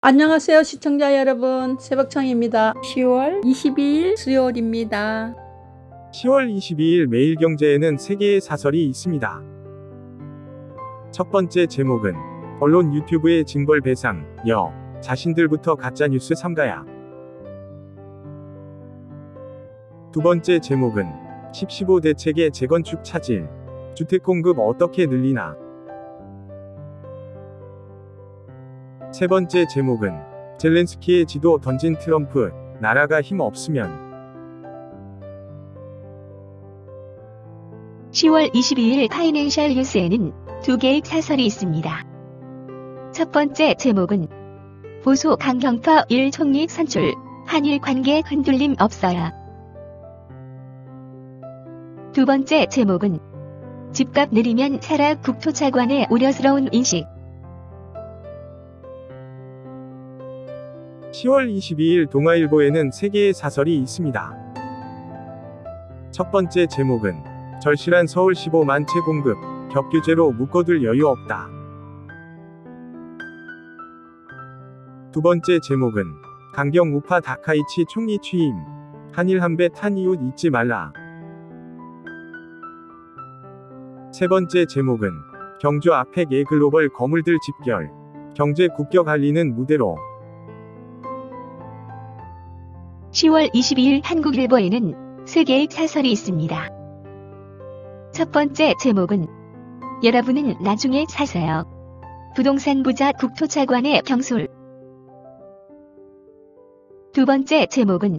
안녕하세요 시청자 여러분, 새벽창입니다. 10월 22일 수요일입니다. 10월 22일 매일경제에는 3개의 사설이 있습니다. 첫 번째 제목은 언론 유튜브의 징벌 배상, 자신들부터 가짜뉴스 삼가야. 두 번째 제목은 10.15 대책의 재건축 차질, 주택공급 어떻게 늘리나. 세 번째 제목은 젤렌스키의 지도 던진 트럼프, 나라가 힘 없으면. 10월 22일 파이낸셜 뉴스에는 두 개의 사설이 있습니다. 첫 번째 제목은 보수 강경파 1 총리 선출, 한일 관계 흔들림 없어야. 두 번째 제목은 집값 내리면 사라 국토차관의 우려스러운 인식. 10월 22일 동아일보에는 3개의 사설이 있습니다. 첫 번째 제목은 절실한 서울 15만 채 공급, 격규제로 묶어둘 여유 없다. 두 번째 제목은 강경 우파 다카이치 총리 취임, 한일 한배 탄 이웃 잊지 말라. 세 번째 제목은 경주 아펙 글로벌 거물들 집결, 경제 국격 알리는 무대로. 10월 22일 한국일보에는 3개의 사설이 있습니다. 첫 번째 제목은 여러분은 나중에 사세요. 부동산 부자 국토차관의 경솔. 두 번째 제목은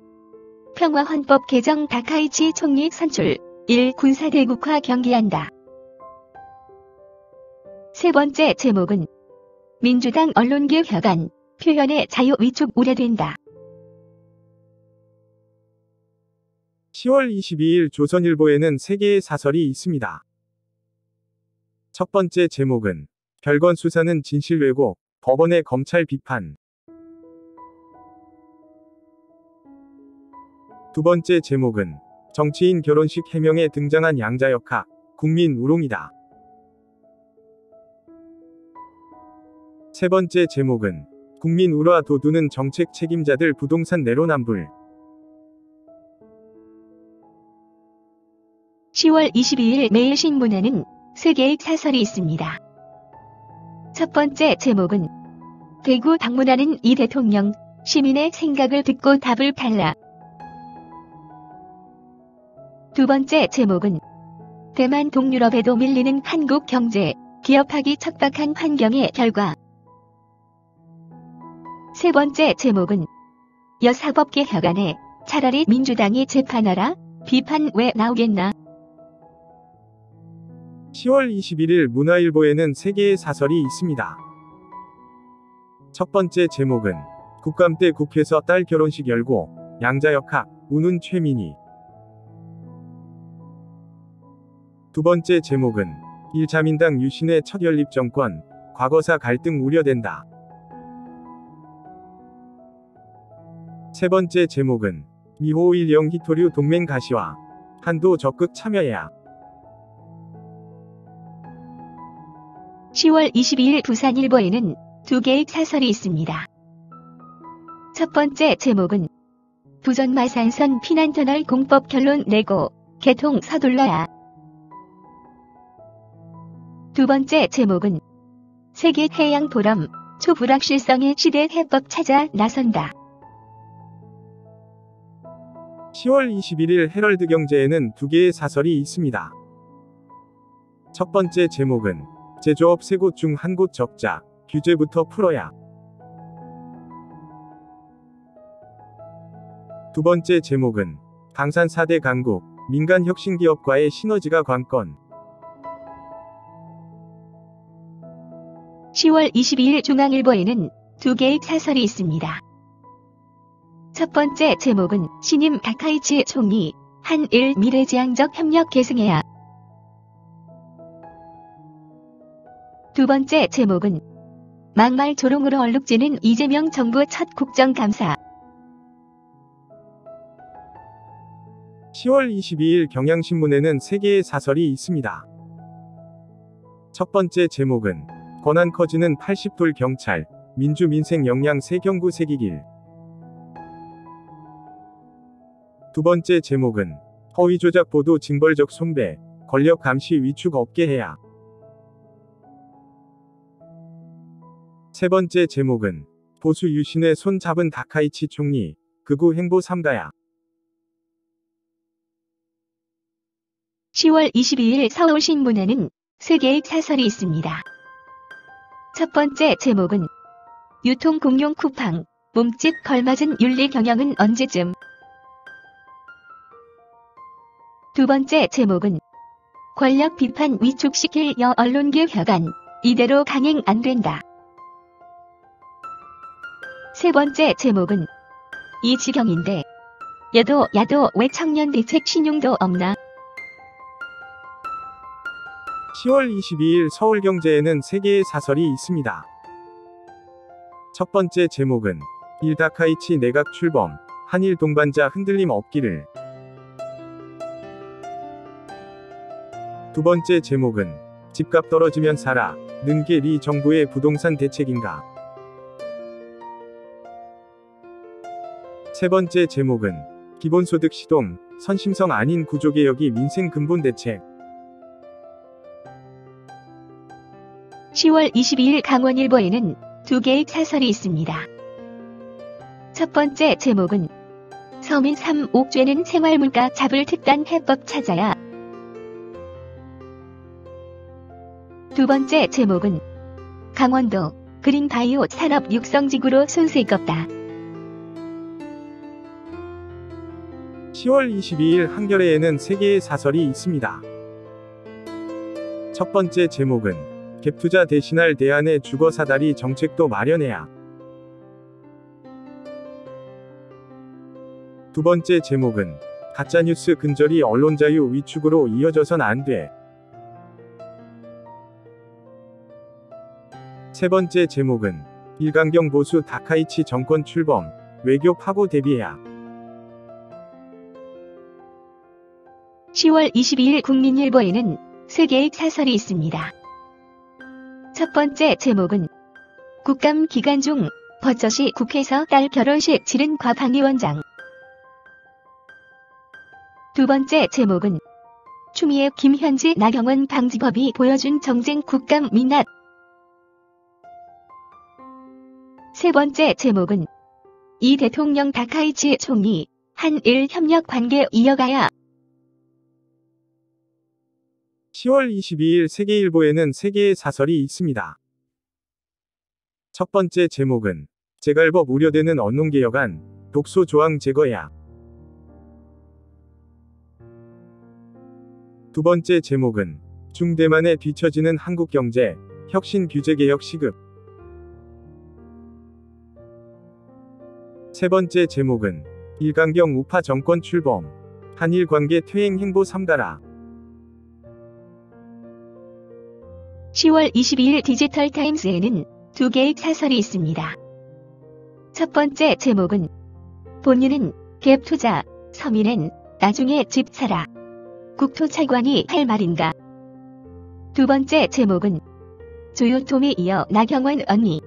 평화헌법 개정 다카이치 총리 선출, 1 군사대국화 경기한다. 세 번째 제목은 민주당 언론계 혁안, 표현의 자유 위축 우려된다. 10월 22일 조선일보에는 3개의 사설이 있습니다. 첫 번째 제목은 별건 수사는 진실 왜곡, 법원의 검찰 비판. 두 번째 제목은 정치인 결혼식 해명에 등장한 양자역학, 국민 우롱이다. 세 번째 제목은 국민 우라 도두는 정책 책임자들 부동산 내로남불. 10월 22일 매일신문에는 3개의 사설이 있습니다. 첫 번째 제목은 대구 방문하는 이 대통령, 시민의 생각을 듣고 답을 달라. 두 번째 제목은 대만 동유럽에도 밀리는 한국 경제, 기업하기 척박한 환경의 결과. 세 번째 제목은 여사법계 혁안에 차라리 민주당이 재판하라, 비판 왜 나오겠나. 10월 21일 문화일보에는 3개의 사설이 있습니다. 첫 번째 제목은 국감 때 국회에서 딸 결혼식 열고, 양자역학, 우는 최민희. 두 번째 제목은 1자민당 유신의 첫 연립 정권, 과거사 갈등 우려된다. 세 번째 제목은 미호 일영 히토류 동맹 가시화, 한도 적극 참여해야. 10월 22일 부산일보에는 2개의 사설이 있습니다. 첫 번째 제목은 부전마산선 피난터널 공법 결론 내고 개통 서둘러야. 두 번째 제목은 세계해양포럼 초불확실성의 시대 해법 찾아 나선다. 10월 21일 헤럴드 경제에는 2개의 사설이 있습니다. 첫 번째 제목은 제조업 3곳 중 1곳 적자, 규제부터 풀어야. 두 번째 제목은 강산 4대 강국, 민간 혁신기업과의 시너지가 관건. 10월 22일 중앙일보에는 2개의 사설이 있습니다. 첫 번째 제목은 신임 다카이치 총리, 한일 미래지향적 협력 계승해야. 두 번째 제목은 막말 조롱으로 얼룩지는 이재명 정부 첫 국정감사. 10월 22일 경향신문에는 3개의 사설이 있습니다. 첫 번째 제목은 권한 커지는 80돌 경찰, 민주 민생 역량 세경구 세기길. 두 번째 제목은 허위 조작 보도 징벌적 손배, 권력 감시 위축 없게 해야. 세 번째 제목은 보수 유신의 손 잡은 다카이치 총리, 극우 행보 삼가야. 10월 22일 서울신문에는 3개의 사설이 있습니다. 첫 번째 제목은 유통공용 쿠팡, 몸집 걸맞은 윤리 경영은 언제쯤. 두 번째 제목은 권력 비판 위축시킬 언론계 혁안, 이대로 강행 안 된다. 세 번째 제목은 이 지경인데 야도 왜 청년 대책 신용도 없나. 10월 22일 서울경제에는 3개의 사설이 있습니다. 첫 번째 제목은 다카이치 내각 출범, 한일 동반자 흔들림 없기를. 두 번째 제목은 집값 떨어지면 사라, 능계 리 정부의 부동산 대책인가. 세 번째 제목은 기본소득 시동, 선심성 아닌 구조개혁이 민생 근본 대책. 10월 22일 강원일보에는 2개의 사설이 있습니다. 첫 번째 제목은 서민 3옥죄는 생활물가 잡을 특단 해법 찾아야. 두 번째 제목은 강원도 그린바이오 산업 육성지구로 손색 없다. 10월 22일 한겨레에는 3개의 사설이 있습니다. 첫 번째 제목은 갭투자 대신할 대안의 주거사다리 정책도 마련해야. 두 번째 제목은 가짜뉴스 근절이 언론자유 위축으로 이어져선 안 돼. 세 번째 제목은 일강경 보수 다카이치 정권 출범, 외교 파고 대비해야. 10월 22일 국민일보에는 3개의 사설이 있습니다. 첫 번째 제목은 국감 기간 중 버젓이 국회에서 딸 결혼식 치른 과방위원장. 두 번째 제목은 추미애 김현지 나경원 방지법이 보여준 정쟁 국감 민낯. 세 번째 제목은 이 대통령 다카이치 총리, 한일 협력 관계 이어가야. 10월 22일 세계일보에는 3개의 사설이 있습니다. 첫 번째 제목은 재갈법 우려되는 언론개혁안, 독소 조항 제거야. 두 번째 제목은 중대만에 뒤처지는 한국경제, 혁신 규제개혁 시급. 세 번째 제목은 일강경 우파 정권 출범, 한일 관계 퇴행 행보 삼가라. 10월 22일 디지털타임스에는 2개의 사설이 있습니다. 첫 번째 제목은 본인은 갭투자, 서민은 나중에 집 사라. 국토차관이 할 말인가. 두 번째 제목은 조효톰에 이어 나경원 언니.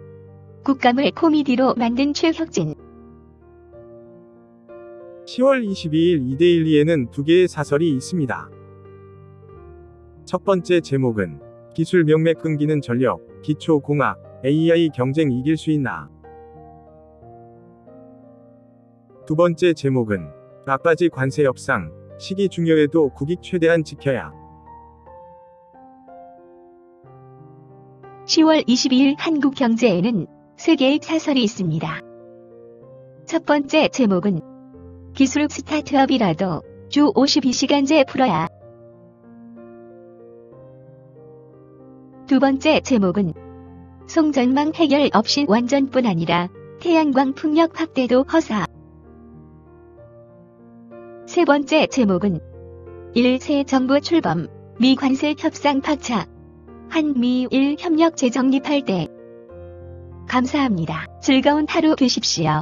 국감을 코미디로 만든 최혁진. 10월 22일 이데일리에는 2개의 사설이 있습니다. 첫 번째 제목은 기술 명맥 끊기는 전력, 기초공학, AI 경쟁 이길 수 있나. 두 번째 제목은 막바지 관세 협상, 시기 중요해도 국익 최대한 지켜야. 10월 22일 한국경제에는 3개의 사설이 있습니다. 첫 번째 제목은 기술 스타트업이라도 주 52시간제 풀어야. 두 번째 제목은 송전망 해결 없이 완전뿐 아니라 태양광 풍력 확대도 허사. 세 번째 제목은 1세 정부 출범, 미 관세 협상 박차. 한미일 협력 재정립할 때. 감사합니다. 즐거운 하루 되십시오.